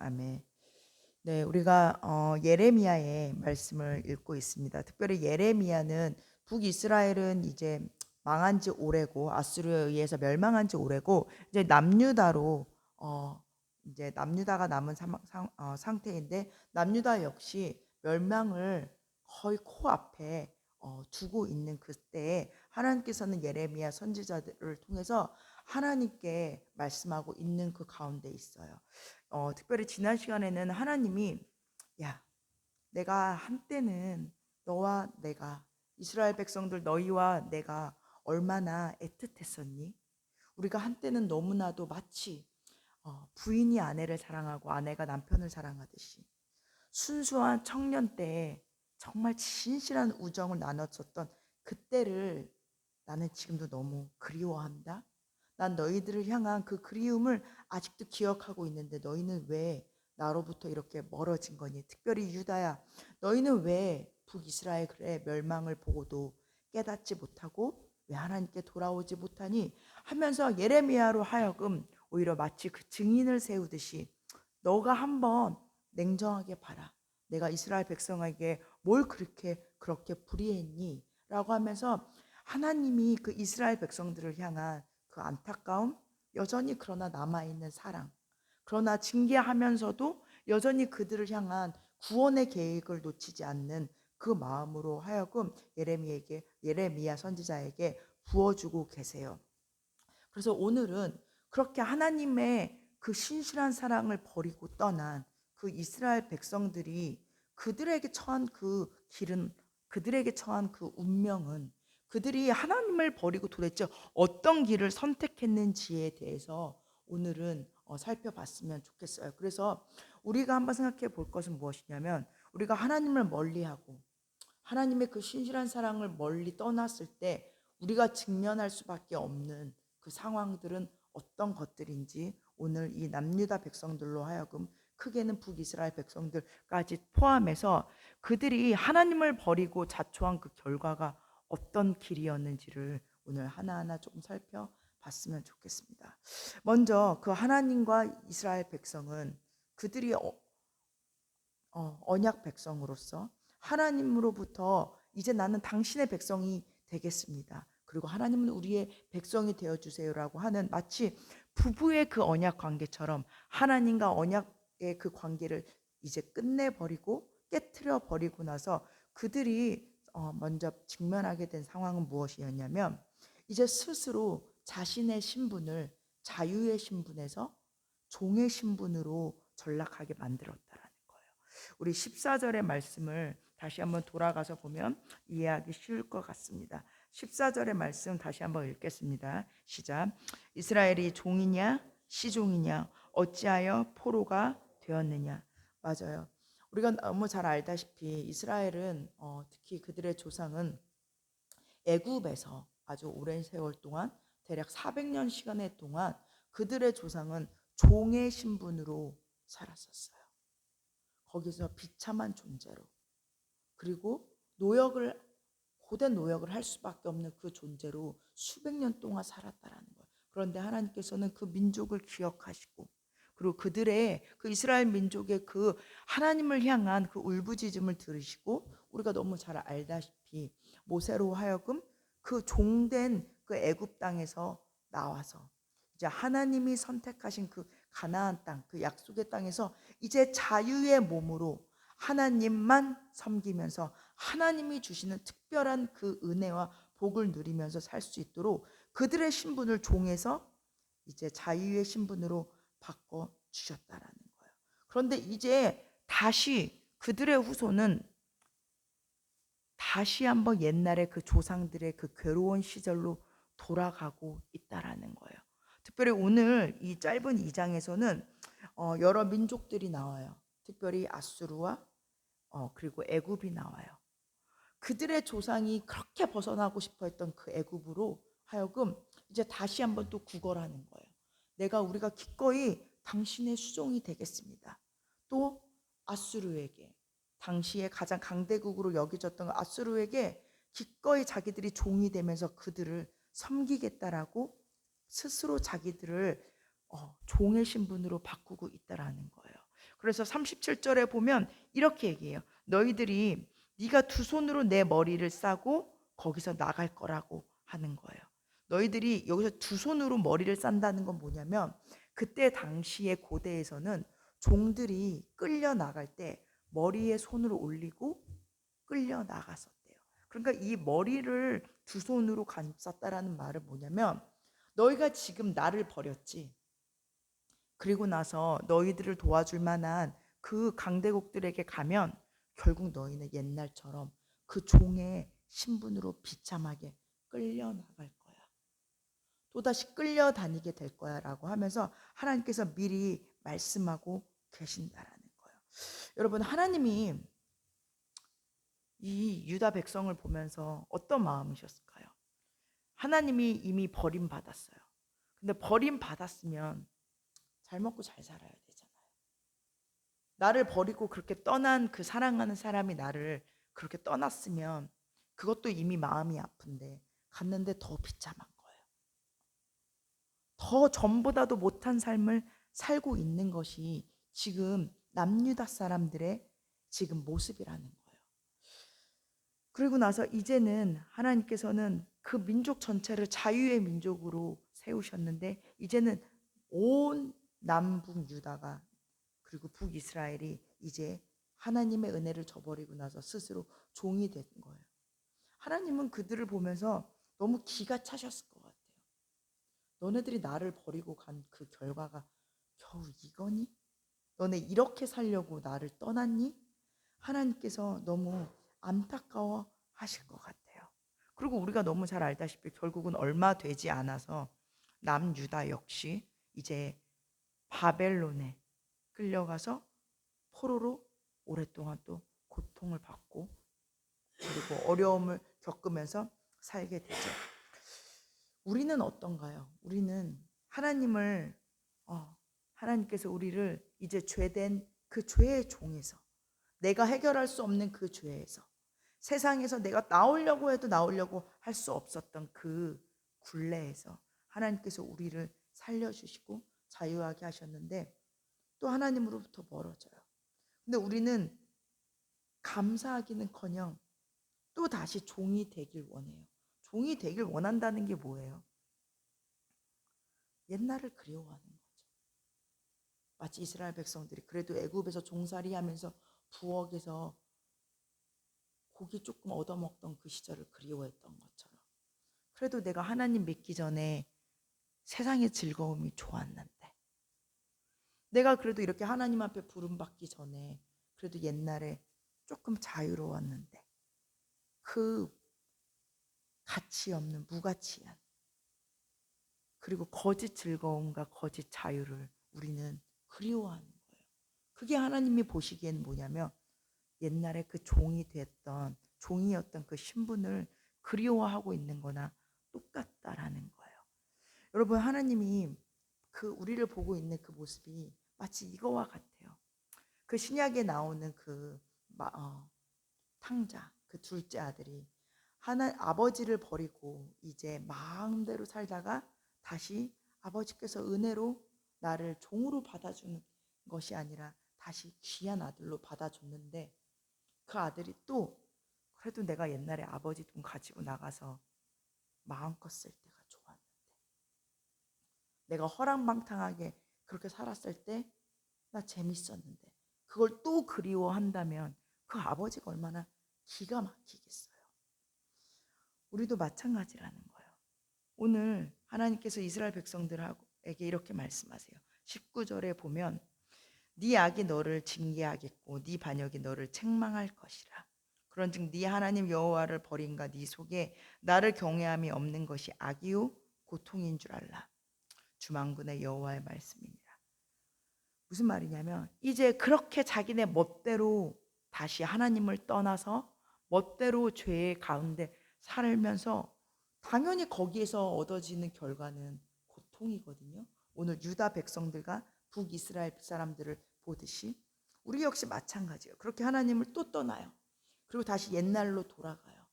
아멘. 네, 우리가 예레미야의 말씀을 읽고 있습니다. 특별히 예레미야는 북이스라엘은 이제 망한 지 오래고 아수르에 의해서 멸망한 지 오래고 이제 남유다로 이제 남유다가 남은 상태인데 남유다 역시 멸망을 거의 코앞에 두고 있는 그때에 하나님께서는 예레미야 선지자들을 통해서 하나님께 말씀하고 있는 그 가운데 있어요. 특별히 지난 시간에는 하나님이 야, 내가 한때는 너와 내가 이스라엘 백성들 너희와 내가 얼마나 애틋했었니? 우리가 한때는 너무나도 마치 부인이 아내를 사랑하고 아내가 남편을 사랑하듯이 순수한 청년 때에 정말 진실한 우정을 나눴었던 그때를 나는 지금도 너무 그리워한다. 난 너희들을 향한 그 그리움을 아직도 기억하고 있는데 너희는 왜 나로부터 이렇게 멀어진 거니? 특별히 유다야, 너희는 왜 북이스라엘의 멸망을 보고도 깨닫지 못하고 왜 하나님께 돌아오지 못하니? 하면서 예레미야로 하여금 오히려 마치 그 증인을 세우듯이 너가 한번 냉정하게 봐라. 내가 이스라엘 백성에게 뭘 그렇게 불의했니? 라고 하면서 하나님이 그 이스라엘 백성들을 향한 그 안타까움, 여전히 그러나 남아있는 사랑, 그러나 징계하면서도 여전히 그들을 향한 구원의 계획을 놓치지 않는 그 마음으로 하여금 예레미야 선지자에게 부어주고 계세요. 그래서 오늘은 그렇게 하나님의 그 신실한 사랑을 버리고 떠난 그 이스라엘 백성들이 그들에게 처한 그 길은, 그들에게 처한 그 운명은, 그들이 하나님을 버리고 도대체 어떤 길을 선택했는지에 대해서 오늘은 살펴봤으면 좋겠어요. 그래서 우리가 한번 생각해 볼 것은 무엇이냐면, 우리가 하나님을 멀리하고 하나님의 그 신실한 사랑을 멀리 떠났을 때 우리가 직면할 수밖에 없는 그 상황들은 어떤 것들인지 오늘 이 남유다 백성들로 하여금, 크게는 북이스라엘 백성들까지 포함해서 그들이 하나님을 버리고 자초한 그 결과가 어떤 길이었는지를 오늘 하나하나 조금 살펴봤으면 좋겠습니다. 먼저 그 하나님과 이스라엘 백성은 그들이 언약 백성으로서 하나님으로부터 이제 나는 당신의 백성이 되겠습니다. 그리고 하나님은 우리의 백성이 되어 주세요라고 하는 마치 부부의 그 언약 관계처럼 하나님과 언약의 그 관계를 이제 끝내버리고 깨트려 버리고 나서 그들이 먼저 직면하게 된 상황은 무엇이었냐면, 이제 스스로 자신의 신분을 자유의 신분에서 종의 신분으로 전락하게 만들었다라는 거예요. 우리 14절의 말씀을 다시 한번 돌아가서 보면 이해하기 쉬울 것 같습니다. 14절의 말씀 다시 한번 읽겠습니다. 시작. 이스라엘이 종이냐 시종이냐 어찌하여 포로가 되었느냐. 맞아요. 우리가 너무 잘 알다시피 이스라엘은 특히 그들의 조상은 애굽에서 아주 오랜 세월 동안 대략 400년 시간의 동안 그들의 조상은 종의 신분으로 살았었어요. 거기서 비참한 존재로, 그리고 노역을, 고된 노역을 할 수밖에 없는 그 존재로 수백 년 동안 살았다라는 거예요. 그런데 하나님께서는 그 민족을 기억하시고, 그리고 그들의 그 이스라엘 민족의 그 하나님을 향한 그 울부짖음을 들으시고, 우리가 너무 잘 알다시피 모세로 하여금 그 종된 그 애굽 땅에서 나와서 이제 하나님이 선택하신 그 가나안 땅, 그 약속의 땅에서 이제 자유의 몸으로 하나님만 섬기면서 하나님이 주시는 특별한 그 은혜와 복을 누리면서 살 수 있도록 그들의 신분을 종에서 이제 자유의 신분으로 바꿔 주셨다라는 거예요. 그런데 이제 다시 그들의 후손은 다시 한번 옛날에 그 조상들의 그 괴로운 시절로 돌아가고 있다라는 거예요. 특별히 오늘 이 짧은 2장에서는 여러 민족들이 나와요. 특별히 아수르와 그리고 애굽이 나와요. 그들의 조상이 그렇게 벗어나고 싶어 했던 그 애굽으로 하여금 이제 다시 한번 또 구걸하는 거예요. 우리가 기꺼이 당신의 수종이 되겠습니다. 또 아수르에게, 당시에 가장 강대국으로 여겨졌던 아수르에게 기꺼이 자기들이 종이 되면서 그들을 섬기겠다라고 스스로 자기들을 종의 신분으로 바꾸고 있다라는 거예요. 그래서 37절에 보면 이렇게 얘기해요. 너희들이 네가 두 손으로 내 머리를 싸고 거기서 나갈 거라고 하는 거예요. 너희들이 여기서 두 손으로 머리를 싼다는 건 뭐냐면 그때 당시의 고대에서는 종들이 끌려 나갈 때 머리에 손을 올리고 끌려 나갔었대요. 그러니까 이 머리를 두 손으로 감쌌다라는 말은 뭐냐면 너희가 지금 나를 버렸지. 그리고 나서 너희들을 도와줄 만한 그 강대국들에게 가면 결국 너희는 옛날처럼 그 종의 신분으로 비참하게 끌려나갈 거야. 또다시 끌려다니게 될 거야 라고 하면서 하나님께서 미리 말씀하고 계신다라는 거예요. 여러분, 하나님이 이 유다 백성을 보면서 어떤 마음이셨을까요? 하나님이 이미 버림받았어요. 근데 버림받았으면 잘 먹고 잘 살아야 되잖아요. 나를 버리고 그렇게 떠난 그 사랑하는 사람이 나를 그렇게 떠났으면 그것도 이미 마음이 아픈데 갔는데 더 비참한 거예요. 더 전보다도 못한 삶을 살고 있는 것이 지금 남유다 사람들의 지금 모습이라는 거예요. 그리고 나서 이제는 하나님께서는 그 민족 전체를 자유의 민족으로 세우셨는데 이제는 온 남북 유다가 그리고 북이스라엘이 이제 하나님의 은혜를 저버리고 나서 스스로 종이 된 거예요. 하나님은 그들을 보면서 너무 기가 차셨을 것 같아요. 너네들이 나를 버리고 간 그 결과가 겨우 이거니? 너네 이렇게 살려고 나를 떠났니? 하나님께서 너무 안타까워 하실 것 같아요. 그리고 우리가 너무 잘 알다시피 결국은 얼마 되지 않아서 남유다 역시 이제 바벨론에 끌려가서 포로로 오랫동안 또 고통을 받고 그리고 어려움을 겪으면서 살게 되죠. 우리는 어떤가요? 우리는 하나님을 하나님께서 우리를 이제 죄된 그 죄의 종에서 내가 해결할 수 없는 그 죄에서 세상에서 내가 나오려고 해도 나오려고 할 수 없었던 그 굴레에서 하나님께서 우리를 살려주시고 자유하게 하셨는데 또 하나님으로부터 멀어져요. 근데 우리는 감사하기는커녕 또 다시 종이 되길 원해요. 종이 되길 원한다는 게 뭐예요? 옛날을 그리워하는 거죠. 마치 이스라엘 백성들이 그래도 애굽에서 종살이 하면서 부엌에서 고기 조금 얻어먹던 그 시절을 그리워했던 것처럼 그래도 내가 하나님 믿기 전에 세상의 즐거움이 좋았는데 내가 그래도 이렇게 하나님 앞에 부름받기 전에 그래도 옛날에 조금 자유로웠는데 그 가치 없는 무가치한 그리고 거짓 즐거움과 거짓 자유를 우리는 그리워하는 거예요. 그게 하나님이 보시기엔 뭐냐면 옛날에 그 종이었던 그 신분을 그리워하고 있는 거나 똑같다라는 거예요. 여러분, 하나님이 그 우리를 보고 있는 그 모습이 마치 이거와 같아요. 그 신약에 나오는 그 탕자, 그 둘째 아들이 아버지를 버리고 이제 마음대로 살다가 다시 아버지께서 은혜로 나를 종으로 받아주는 것이 아니라 다시 귀한 아들로 받아줬는데 그 아들이 또 그래도 내가 옛날에 아버지 돈 가지고 나가서 마음껏 쓸 때가 좋았는데 내가 허랑방탕하게 그렇게 살았을 때 나 재밌었는데 그걸 또 그리워한다면 그 아버지가 얼마나 기가 막히겠어요. 우리도 마찬가지라는 거예요. 오늘 하나님께서 이스라엘 백성들에게 이렇게 말씀하세요. 19절에 보면 네 악이 너를 징계하겠고 네 반역이 너를 책망할 것이라. 그런즉 네 하나님 여호와를 버린가 네 속에 나를 경외함이 없는 것이 악이요 고통인 줄 알라. 주만군의 여호와의 말씀입니다. 무슨 말이냐면 이제 그렇게 자기네 멋대로 다시 하나님을 떠나서 멋대로 죄의 가운데 살면서 당연히 거기에서 얻어지는 결과는 고통이거든요. 오늘 유다 백성들과 북이스라엘 사람들을 보듯이 우리 역시 마찬가지예요. 그렇게 하나님을 또 떠나요. 그리고 다시 옛날로 돌아가요.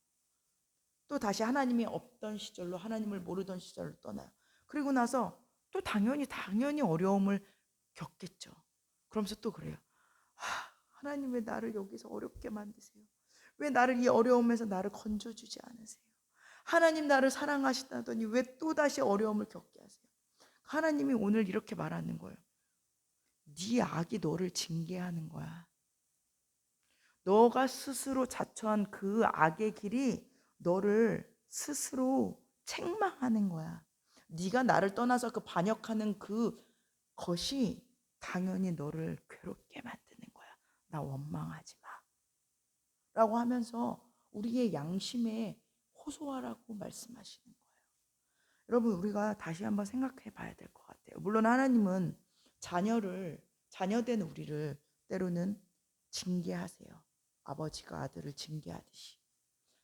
또 다시 하나님이 없던 시절로 하나님을 모르던 시절로 떠나요. 그리고 나서 또 당연히 어려움을 겪겠죠. 그러면서 또 그래요. 하나님 왜 나를 여기서 어렵게 만드세요? 왜 나를 이 어려움에서 나를 건져주지 않으세요? 하나님 나를 사랑하시다더니 왜 또다시 어려움을 겪게 하세요? 하나님이 오늘 이렇게 말하는 거예요. 네 악이 너를 징계하는 거야. 너가 스스로 자처한 그 악의 길이 너를 스스로 책망하는 거야. 네가 나를 떠나서 그 반역하는 그 것이 당연히 너를 괴롭게 만드는 거야. 나 원망하지 마. 라고 하면서 우리의 양심에 호소하라고 말씀하시는 거예요. 여러분, 우리가 다시 한번 생각해 봐야 될 것 같아요. 물론 하나님은 자녀된 우리를 때로는 징계하세요. 아버지가 아들을 징계하듯이.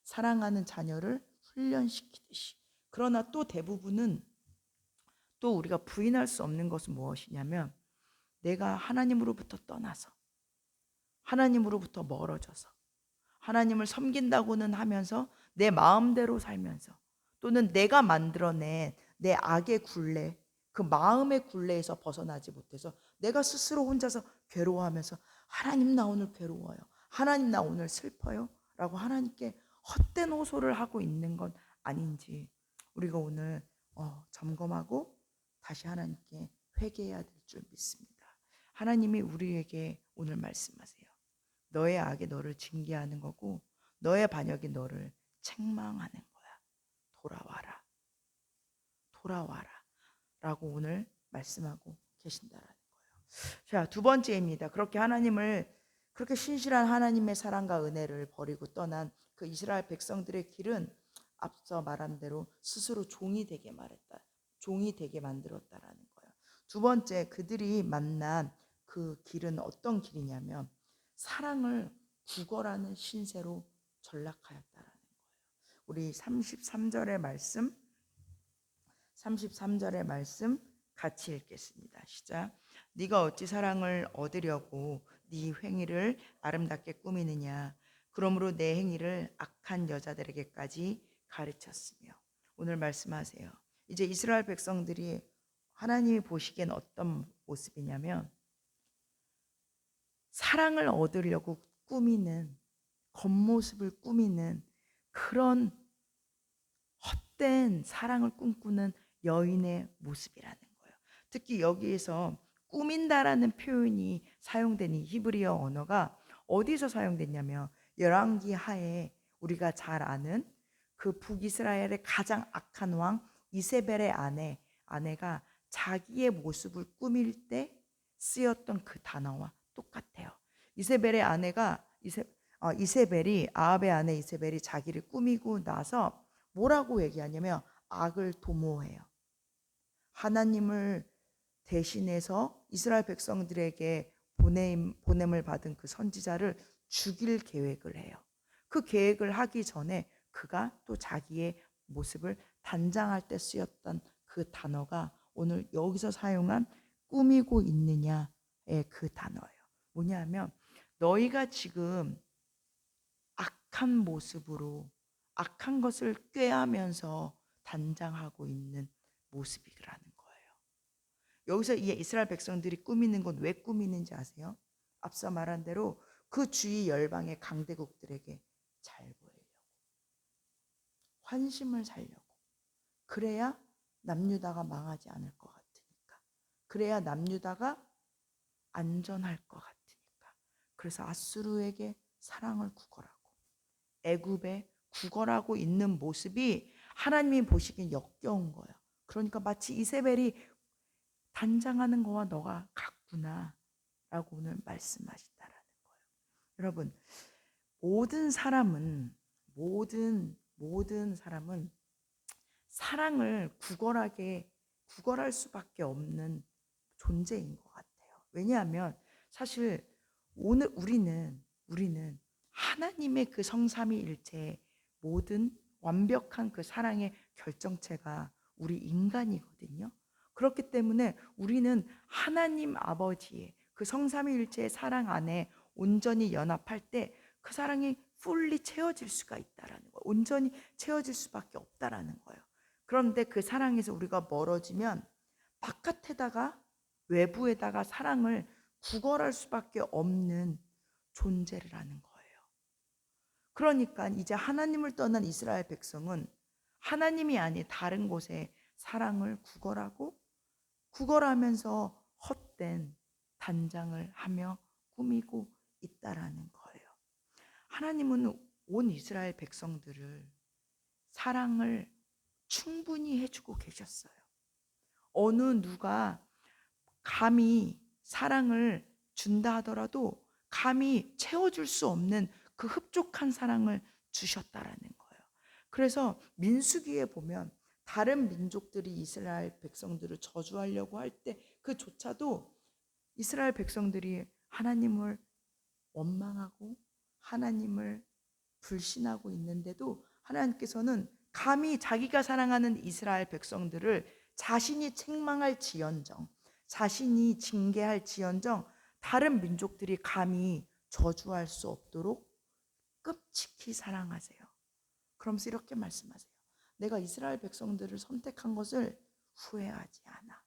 사랑하는 자녀를 훈련시키듯이. 그러나 또 대부분은 또 우리가 부인할 수 없는 것은 무엇이냐면 내가 하나님으로부터 떠나서 하나님으로부터 멀어져서 하나님을 섬긴다고는 하면서 내 마음대로 살면서 또는 내가 만들어낸 내 악의 굴레, 그 마음의 굴레에서 벗어나지 못해서 내가 스스로 혼자서 괴로워하면서 하나님 나 오늘 괴로워요. 하나님 나 오늘 슬퍼요. 라고 하나님께 헛된 호소를 하고 있는 건 아닌지 우리가 오늘 점검하고 다시 하나님께 회개해야 될 줄 믿습니다. 하나님이 우리에게 오늘 말씀하세요. 너의 악이 너를 징계하는 거고 너의 반역이 너를 책망하는 거야. 돌아와라. 돌아와라. 라고 오늘 말씀하고 계신다라는 거예요. 자, 두 번째입니다. 그렇게 신실한 하나님의 사랑과 은혜를 버리고 떠난 그 이스라엘 백성들의 길은 앞서 말한 대로 스스로 종이 되게 만들었다라는 거예요. 두 번째, 그들이 만난 그 길은 어떤 길이냐면 사랑을 구걸하는 신세로 전락하였다라는 거예요. 우리 33절의 말씀 같이 읽겠습니다. 시작. 네가 어찌 사랑을 얻으려고 네 행위를 아름답게 꾸미느냐. 그러므로 내 행위를 악한 여자들에게까지 가르쳤으며. 오늘 말씀하세요. 이제 이스라엘 백성들이 하나님이 보시기엔 어떤 모습이냐면 사랑을 얻으려고 꾸미는 겉모습을 꾸미는 그런 헛된 사랑을 꿈꾸는 여인의 모습이라는 거예요. 특히 여기에서 꾸민다라는 표현이 사용된 이 히브리어 언어가 어디서 사용됐냐면 열왕기 하에 우리가 잘 아는 그 북이스라엘의 가장 악한 왕 이세벨의 아내가 자기의 모습을 꾸밀 때 쓰였던 그 단어와 똑같아요. 아합의 아내 이세벨이 자기를 꾸미고 나서 뭐라고 얘기하냐면 악을 도모해요. 하나님을 대신해서 이스라엘 백성들에게 보냄을 받은 그 선지자를 죽일 계획을 해요. 그 계획을 하기 전에 그가 또 자기의 모습을 단장할 때 쓰였던 그 단어가 오늘 여기서 사용한 꾸미고 있느냐의 그 단어예요. 뭐냐면 너희가 지금 악한 모습으로 악한 것을 꾀하면서 단장하고 있는 모습이라는 거예요. 여기서 이 이스라엘 백성들이 꾸미는 건 왜 꾸미는지 아세요? 앞서 말한 대로 그 주위 열방의 강대국들에게 잘 보이려고, 환심을 살려고, 그래야 남유다가 망하지 않을 것 같으니까, 그래야 남유다가 안전할 것 같으니까. 그래서 아수르에게 사랑을 구걸하고 애굽에 구걸하고 있는 모습이 하나님이 보시기엔 역겨운 거예요. 그러니까 마치 이세벨이 단장하는 거와 너가 같구나 라고 오늘 말씀하신다라는 거예요. 여러분, 모든 사람은 사랑을 구걸할 수밖에 없는 존재인 것 같아요. 왜냐하면 사실 오늘 우리는 하나님의 그 성삼위일체의 모든 완벽한 그 사랑의 결정체가 우리 인간이거든요. 그렇기 때문에 우리는 하나님 아버지의 그 성삼위일체의 사랑 안에 온전히 연합할 때 그 사랑이 fully 채워질 수가 있다라는 거예요. 온전히 채워질 수밖에 없다라는 거예요. 그런데 그 사랑에서 우리가 멀어지면 바깥에다가 외부에다가 사랑을 구걸할 수밖에 없는 존재를 하는 거예요. 그러니까 이제 하나님을 떠난 이스라엘 백성은 하나님이 아닌 다른 곳에 사랑을 구걸하면서 헛된 단장을 하며 꾸미고 있다라는 거예요. 하나님은 온 이스라엘 백성들을 사랑을 충분히 해주고 계셨어요. 어느 누가 감히 사랑을 준다 하더라도 감히 채워줄 수 없는 그 흡족한 사랑을 주셨다라는 거예요. 그래서 민수기에 보면 다른 민족들이 이스라엘 백성들을 저주하려고 할 때 그조차도 이스라엘 백성들이 하나님을 원망하고 하나님을 불신하고 있는데도 하나님께서는 감히 자기가 사랑하는 이스라엘 백성들을 자신이 책망할지언정, 자신이 징계할지언정 다른 민족들이 감히 저주할 수 없도록 끔찍히 사랑하세요. 그러면서 이렇게 말씀하세요. 내가 이스라엘 백성들을 선택한 것을 후회하지 않아.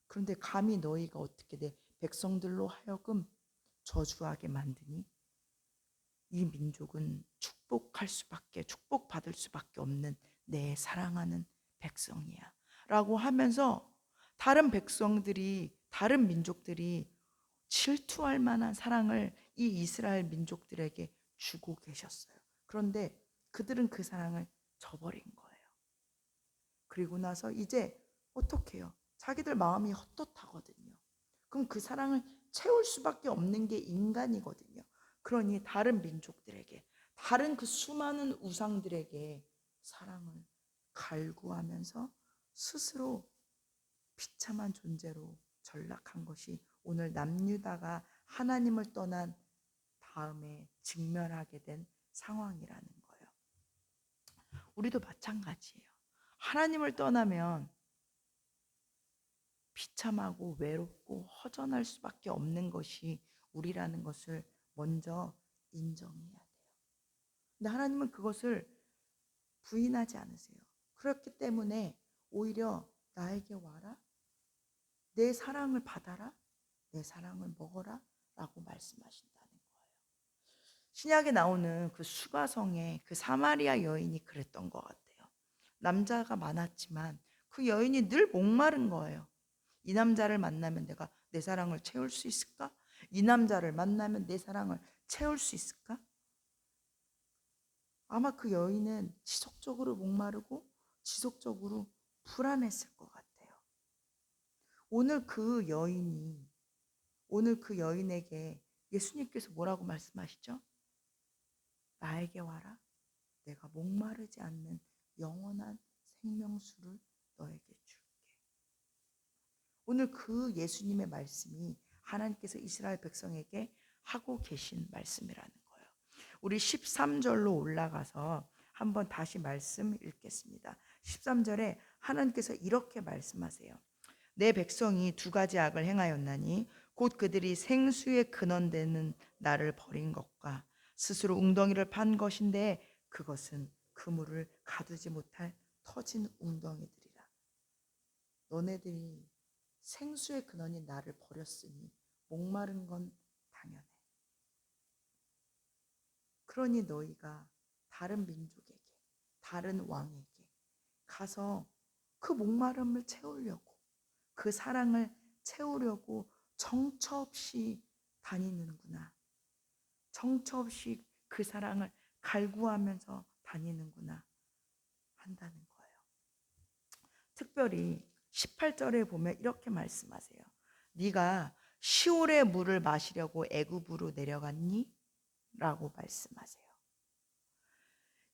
그런데 감히 너희가 어떻게 내 백성들로 하여금 저주하게 만드니? 이 민족은 축복받을 수밖에 없는 내 사랑하는 백성이야 라고 하면서 다른 민족들이 질투할 만한 사랑을 이 이스라엘 민족들에게 주고 계셨어요. 그런데 그들은 그 사랑을 저버린 거예요. 그리고 나서 이제 어떻게 해요? 자기들 마음이 헛헛하거든요. 그럼 그 사랑을 채울 수밖에 없는 게 인간이거든요. 그러니 다른 민족들에게, 다른 그 수많은 우상들에게 사랑을 갈구하면서 스스로 비참한 존재로 전락한 것이 오늘 남유다가 하나님을 떠난 다음에 직면하게 된 상황이라는 거예요. 우리도 마찬가지예요. 하나님을 떠나면 비참하고 외롭고 허전할 수밖에 없는 것이 우리라는 것을 먼저 인정해야 돼요. 근데 하나님은 그것을 부인하지 않으세요. 그렇기 때문에 오히려 나에게 와라, 내 사랑을 받아라, 내 사랑을 먹어라 라고 말씀하신다는 거예요. 신약에 나오는 그 수가성의 그 사마리아 여인이 그랬던 것 같아요. 남자가 많았지만 그 여인이 늘 목마른 거예요. 이 남자를 만나면 내가 내 사랑을 채울 수 있을까? 이 남자를 만나면 내 사랑을 채울 수 있을까? 아마 그 여인은 지속적으로 목마르고 지속적으로 불안했을 것 같아요. 오늘 그 여인에게 예수님께서 뭐라고 말씀하시죠? 나에게 와라. 내가 목마르지 않는 영원한 생명수를 너에게 줄게. 오늘 그 예수님의 말씀이 하나님께서 이스라엘 백성에게 하고 계신 말씀이라는 거예요. 우리 13절로 올라가서 한번 다시 말씀 읽겠습니다. 13절에 하나님께서 이렇게 말씀하세요. 내 백성이 두 가지 악을 행하였나니 곧 그들이 생수의 근원되는 나를 버린 것과 스스로 웅덩이를 판 것인데 그것은 그물을 가두지 못할 터진 웅덩이들이라. 너네들이 생수의 근원인 나를 버렸으니 목마른 건 당연해. 그러니 너희가 다른 민족에게, 다른 왕에게 가서 그 목마름을 채우려고, 그 사랑을 채우려고 정처 없이 다니는구나. 정처 없이 그 사랑을 갈구하면서 다니는구나 한다는 거예요. 특별히 18절에 보면 이렇게 말씀하세요. 네가 시올의 물을 마시려고 애굽으로 내려갔니? 라고 말씀하세요.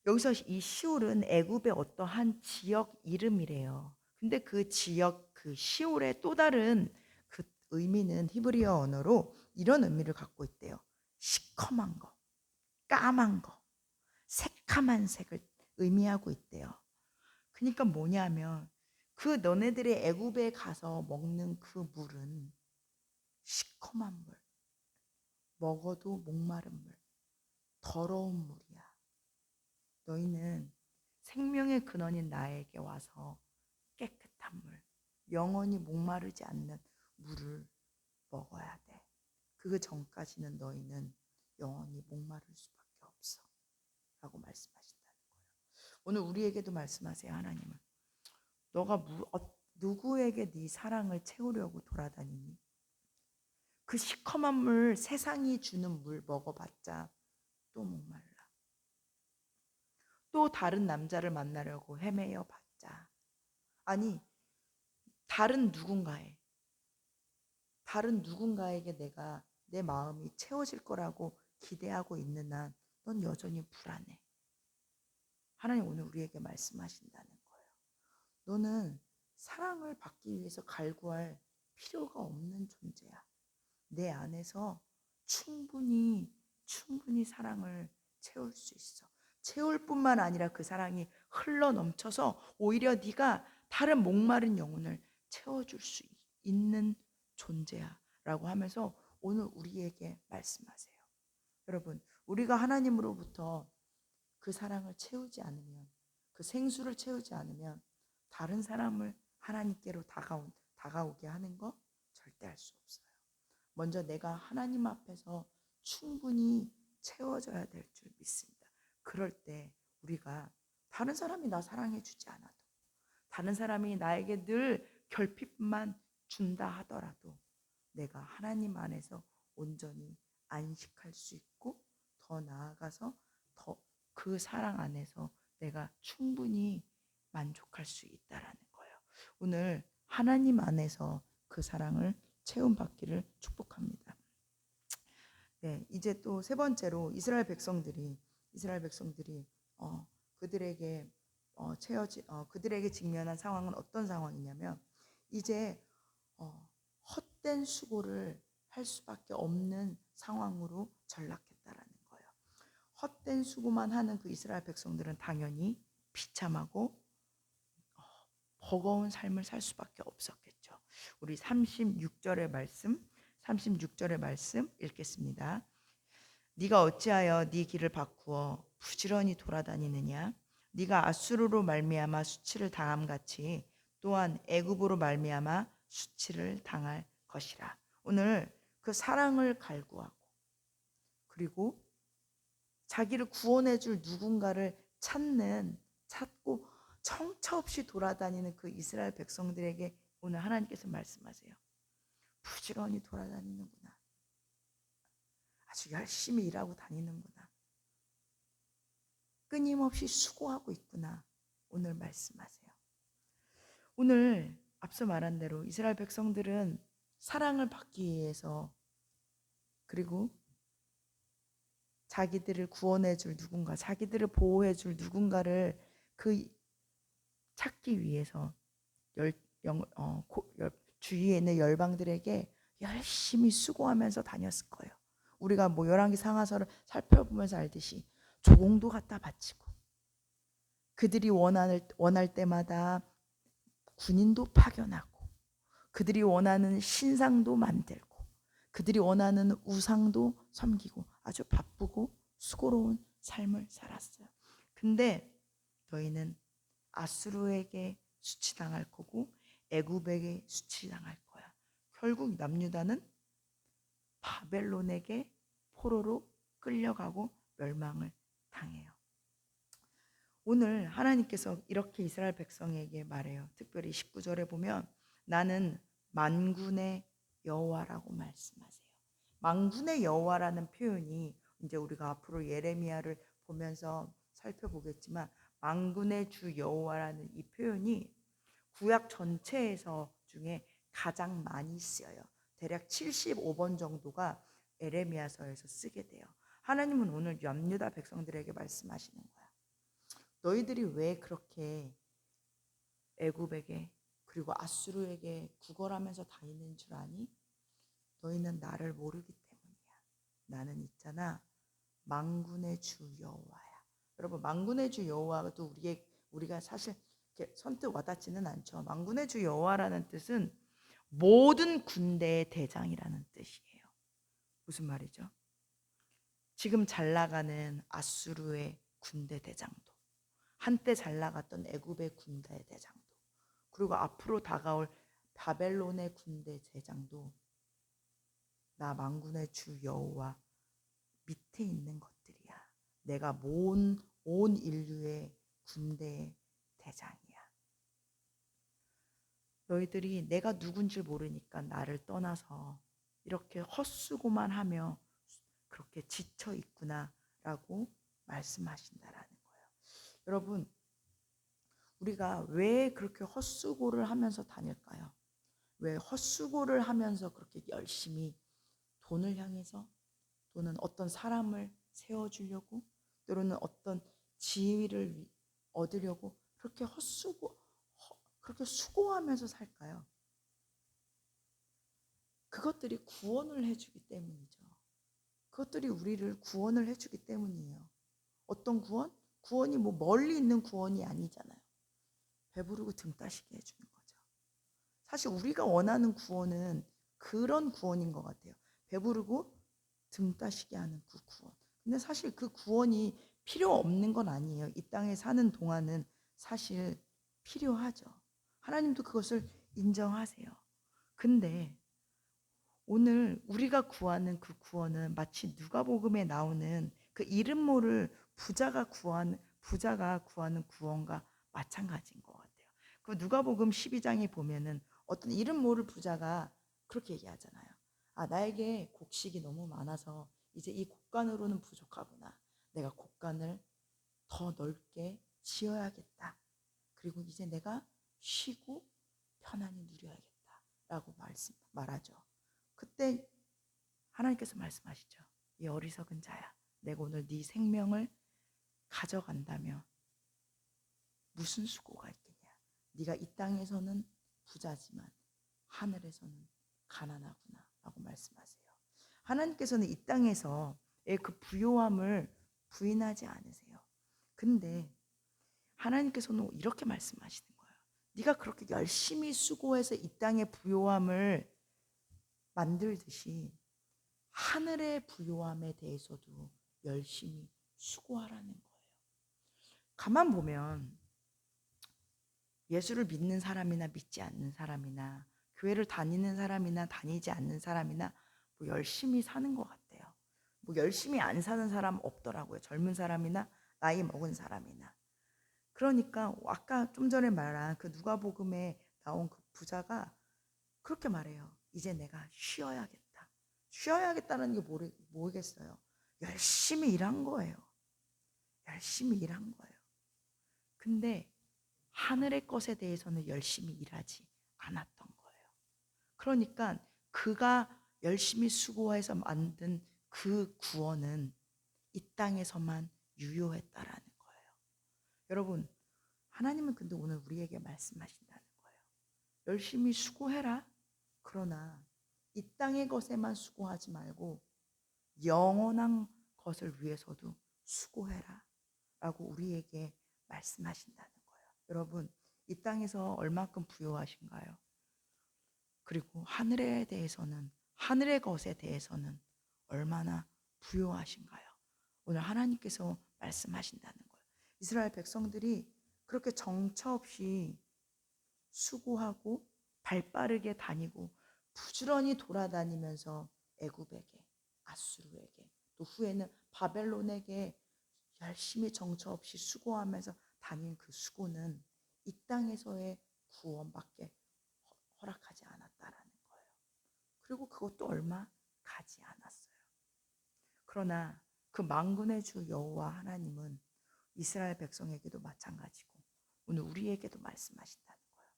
여기서 이 시올은 애굽의 어떠한 지역 이름이래요. 근데 그 지역, 그 시올의 또 다른 그 의미는 히브리어 언어로 이런 의미를 갖고 있대요. 시커먼 거, 까만 거, 새카만 색을 의미하고 있대요. 그러니까 뭐냐면 그 너네들의 애굽에 가서 먹는 그 물은 시커먼 물, 먹어도 목마른 물, 더러운 물이야. 너희는 생명의 근원인 나에게 와서 깨끗한 물, 영원히 목마르지 않는 물을 먹어야 돼. 그 전까지는 너희는 영원히 목마를 수밖에 없어 라고 말씀하신다는 거예요. 오늘 우리에게도 말씀하세요. 하나님은 너가 누구에게 네 사랑을 채우려고 돌아다니니? 그 시커먼 물, 세상이 주는 물 먹어봤자 또 목말라. 또 다른 남자를 만나려고 헤매여 봤자, 아니 다른 누군가에게 내가 내 마음이 채워질 거라고 기대하고 있는 한 넌 여전히 불안해. 하나님 오늘 우리에게 말씀하신다는 거예요. 너는 사랑을 받기 위해서 갈구할 필요가 없는 존재야. 내 안에서 충분히 사랑을 채울 수 있어. 채울 뿐만 아니라 그 사랑이 흘러 넘쳐서 오히려 네가 다른 목마른 영혼을 채워줄 수 있는 존재야 라고 하면서 오늘 우리에게 말씀하세요. 여러분, 우리가 하나님으로부터 그 사랑을 채우지 않으면, 그 생수를 채우지 않으면 다른 사람을 하나님께로 다가오게 하는 거 절대 할 수 없어요. 먼저 내가 하나님 앞에서 충분히 채워져야 될 줄 믿습니다. 그럴 때 우리가 다른 사람이 나 사랑해 주지 않아도, 다른 사람이 나에게 늘 결핍만 준다 하더라도 내가 하나님 안에서 온전히 안식할 수 있고, 더 나아가서 더 그 사랑 안에서 내가 충분히 만족할 수 있다라는 거예요. 오늘 하나님 안에서 그 사랑을 체험받기를 축복합니다. 네, 이제 또 세 번째로 이스라엘 백성들이 그들에게 그들에게 직면한 상황은 어떤 상황이냐면, 이제 헛된 수고를 할 수밖에 없는 상황으로 전락했다라는 거예요. 헛된 수고만 하는 그 이스라엘 백성들은 당연히 비참하고 버거운 삶을 살 수밖에 없었겠죠. 우리 36절의 말씀 읽겠습니다. 네가 어찌하여 네 길을 바꾸어 부지런히 돌아다니느냐? 네가 아수르로 말미암아 수치를 당함같이 또한 애굽으로 말미암아 수치를 당할 것이라. 오늘 그 사랑을 갈구하고, 그리고 자기를 구원해 줄 누군가를 찾고 청차 없이 돌아다니는 그 이스라엘 백성들에게 오늘 하나님께서 말씀하세요. 부지런히 돌아다니는구나. 아주 열심히 일하고 다니는구나. 끊임없이 수고하고 있구나. 오늘 말씀하세요. 오늘 앞서 말한 대로 이스라엘 백성들은 사랑을 받기 위해서, 그리고 자기들을 구원해 줄 누군가, 자기들을 보호해 줄 누군가를 찾기 위해서 주위에 있는 열방들에게 열심히 수고하면서 다녔을 거예요. 우리가 열왕기 상하서를 살펴보면서 알듯이 조공도 갖다 바치고, 그들이 원할 때마다 군인도 파견하고, 그들이 원하는 신상도 만들고, 그들이 원하는 우상도 섬기고 아주 바쁘고 수고로운 삶을 살았어요. 근데 너희는 아수르에게 수치당할 거고 애굽에게 수치당할 거야. 결국 남유다는 바벨론에게 포로로 끌려가고 멸망을 당해요. 오늘 하나님께서 이렇게 이스라엘 백성에게 말해요. 특별히 19절에 보면 나는 만군의 여호와라고 말씀하세요. 만군의 여호와라는 표현이 이제 우리가 앞으로 예레미야를 보면서 살펴보겠지만, 만군의 주 여호와라는 이 표현이 구약 전체에서 중에 가장 많이 쓰여요. 대략 75번 정도가 예레미야서에서 쓰게 돼요. 하나님은 오늘 남유다 백성들에게 말씀하시는 거야. 너희들이 왜 그렇게 애굽에게 그리고 아수르에게 구걸하면서 다니는 줄 아니? 너희는 나를 모르기 때문이야. 나는 있잖아, 만군의 주 여호와야. 여러분, 만군의 주 여호와도 우리가 사실 이렇게 선뜻 와닿지는 않죠. 만군의 주 여호와라는 뜻은 모든 군대의 대장이라는 뜻이에요. 무슨 말이죠? 지금 잘 나가는 아수르의 군대 대장도, 한때 잘 나갔던 애굽의 군대 대장도, 그리고 앞으로 다가올 바벨론의 군대 대장도 나 만군의 주 여호와 밑에 있는 것들이야. 내가 모은 온 인류의 군대의 대장이야. 너희들이 내가 누군지 모르니까 나를 떠나서 이렇게 헛수고만 하며 그렇게 지쳐 있구나라고 말씀하신다라는 거예요. 여러분, 우리가 왜 그렇게 헛수고를 하면서 다닐까요? 왜 헛수고를 하면서 그렇게 열심히 돈을 향해서 또는 어떤 사람을 세워주려고 또는 어떤 지위를 얻으려고 그렇게 그렇게 수고하면서 살까요? 그것들이 구원을 해주기 때문이죠. 그것들이 우리를 구원을 해주기 때문이에요. 어떤 구원? 구원이 뭐 멀리 있는 구원이 아니잖아요. 배부르고 등 따시게 해주는 거죠. 사실 우리가 원하는 구원은 그런 구원인 것 같아요. 배부르고 등 따시게 하는 그 구원. 근데 사실 그 구원이 필요 없는 건 아니에요. 이 땅에 사는 동안은 사실 필요하죠. 하나님도 그것을 인정하세요. 근데 오늘 우리가 구하는 그 구원은 마치 누가복음에 나오는 그 이름 모를 부자가 구하는 구원과 마찬가지인 것 같아요. 그 누가복음 12장에 보면은 어떤 이름 모를 부자가 그렇게 얘기하잖아요. 아, 나에게 곡식이 너무 많아서 이제 이 곡간으로는 부족하구나. 내가 곡간을 더 넓게 지어야겠다. 그리고 이제 내가 쉬고 편안히 누려야겠다라고 말하죠. 그때 하나님께서 말씀하시죠. 이 어리석은 자야, 내가 오늘 네 생명을 가져간다면 무슨 수고가 있겠냐. 네가 이 땅에서는 부자지만 하늘에서는 가난하구나 라고 말씀하세요. 하나님께서는 이 땅에서의 그 부요함을 부인하지 않으세요. 근데 하나님께서는 이렇게 말씀하시는 거예요. 네가 그렇게 열심히 수고해서 이 땅의 부요함을 만들듯이 하늘의 부요함에 대해서도 열심히 수고하라는 거예요. 가만 보면 예수를 믿는 사람이나 믿지 않는 사람이나 교회를 다니는 사람이나 다니지 않는 사람이나 뭐 열심히 사는 것 같아요. 뭐 열심히 안 사는 사람 없더라고요. 젊은 사람이나 나이 먹은 사람이나. 그러니까 아까 좀 전에 말한 그 누가복음에 나온 그 부자가 그렇게 말해요. 이제 내가 쉬어야겠다. 쉬어야겠다는 게 뭐겠어요? 열심히 일한 거예요. 열심히 일한 거예요. 근데 하늘의 것에 대해서는 열심히 일하지 않았던 거예요. 그러니까 그가 열심히 수고해서 만든 그 구원은 이 땅에서만 유효했다라는 거예요. 여러분, 하나님은 근데 오늘 우리에게 말씀하신다는 거예요. 열심히 수고해라. 그러나 이 땅의 것에만 수고하지 말고 영원한 것을 위해서도 수고해라 라고 우리에게 말씀하신다는 거예요. 여러분, 이 땅에서 얼만큼 부요하신가요? 그리고 하늘의 것에 대해서는 얼마나 부요하신가요? 오늘 하나님께서 말씀하신다는 거예요. 이스라엘 백성들이 그렇게 정처 없이 수고하고 발빠르게 다니고 부지런히 돌아다니면서 애굽에게, 아수르에게, 또 후에는 바벨론에게 열심히 정처 없이 수고하면서 다닌 그 수고는 이 땅에서의 구원밖에 허락하지 않았다라는 거예요. 그리고 그것도 얼마 가지 않았어요. 그러나 그 만군의 주 여호와 하나님은 이스라엘 백성에게도 마찬가지고 오늘 우리에게도 말씀하신다는 거예요.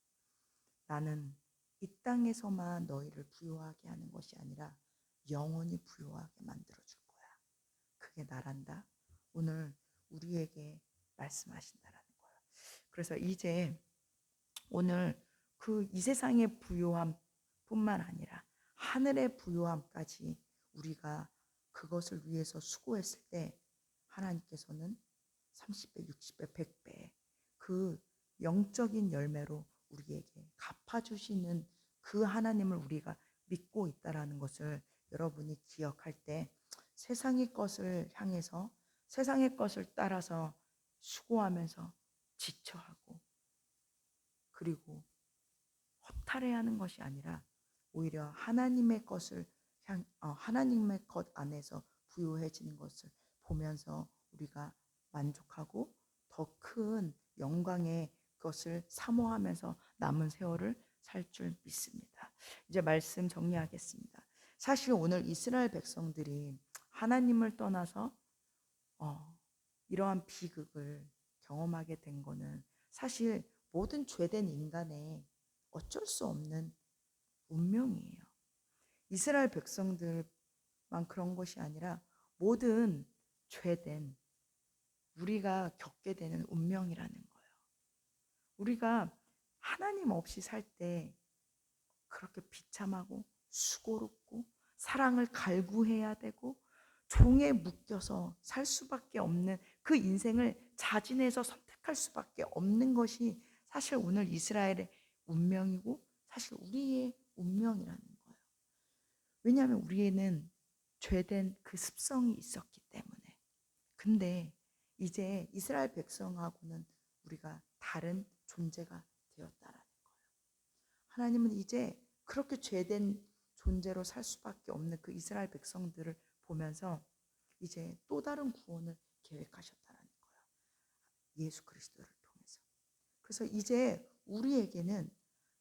나는 이 땅에서만 너희를 부요하게 하는 것이 아니라 영원히 부요하게 만들어줄 거야. 그게 나란다. 오늘 우리에게 말씀하신다라는 거예요. 그래서 이제 오늘 그 이 세상의 부요함 뿐만 아니라 하늘의 부요함까지 우리가 그것을 위해서 수고했을 때 하나님께서는 30배, 60배, 100배 그 영적인 열매로 우리에게 갚아주시는 그 하나님을 우리가 믿고 있다라는 것을 여러분이 기억할 때 세상의 것을 향해서 세상의 것을 따라서 수고하면서 지쳐하고 그리고 허탈해하는 것이 아니라 오히려 하나님의 것을 하나님의 것 안에서 부유해지는 것을 보면서 우리가 만족하고 더 큰 영광의 것을 사모하면서 남은 세월을 살 줄 믿습니다. 이제 말씀 정리하겠습니다. 사실 오늘 이스라엘 백성들이 하나님을 떠나서 이러한 비극을 경험하게 된 거는 사실 모든 죄된 인간의 어쩔 수 없는 운명이에요. 이스라엘 백성들만 그런 것이 아니라 모든 죄된 우리가 겪게 되는 운명이라는 거예요. 우리가 하나님 없이 살 때 그렇게 비참하고 수고롭고 사랑을 갈구해야 되고 종에 묶여서 살 수밖에 없는 그 인생을 자진해서 선택할 수밖에 없는 것이 사실 오늘 이스라엘의 운명이고 사실 우리의 운명이라는 거예요. 왜냐하면 우리에는 죄된 그 습성이 있었기 때문에. 근데 이제 이스라엘 백성하고는 우리가 다른 존재가 되었다라는 거예요. 하나님은 이제 그렇게 죄된 존재로 살 수밖에 없는 그 이스라엘 백성들을 보면서 이제 또 다른 구원을 계획하셨다는 거예요. 예수 그리스도를 통해서. 그래서 이제 우리에게는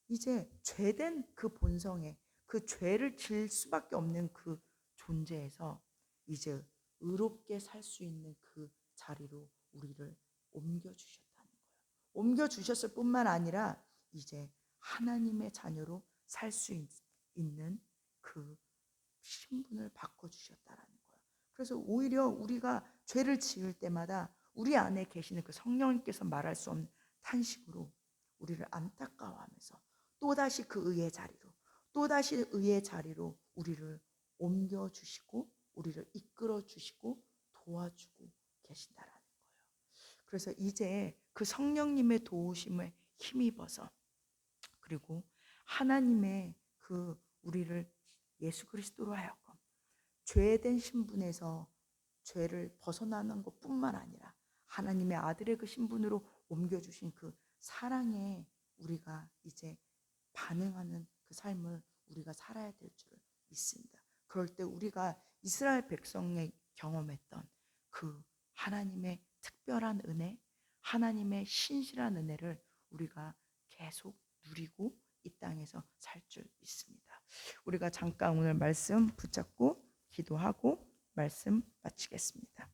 이제 죄된 그 본성에 그 죄를 질 수밖에 없는 그 존재에서 이제 의롭게 살 수 있는 그 자리로 우리를 옮겨주셨다는 거예요. 옮겨주셨을 뿐만 아니라 이제 하나님의 자녀로 살 수 있는 그 신분을 바꿔주셨다라는 거예요. 그래서 오히려 우리가 죄를 지을 때마다 우리 안에 계시는 그 성령님께서 말할 수 없는 탄식으로 우리를 안타까워하면서 또다시 그 의의 자리로 또다시 의의 자리로 우리를 옮겨주시고 우리를 이끌어주시고 도와주고 계신다라는 거예요. 그래서 이제 그 성령님의 도우심에 힘입어서 그리고 하나님의 그 우리를 예수 그리스도로 하여금 죄된 신분에서 죄를 벗어나는 것뿐만 아니라 하나님의 아들의 그 신분으로 옮겨주신 그 사랑에 우리가 이제 반응하는 그 삶을 우리가 살아야 될 줄을 믿습니다. 그럴 때 우리가 이스라엘 백성의 경험했던 그 하나님의 특별한 은혜, 하나님의 신실한 은혜를 우리가 계속 누리고 이 땅에서 살 줄 믿습니다. 우리가 잠깐 오늘 말씀 붙잡고 기도하고 말씀 마치겠습니다.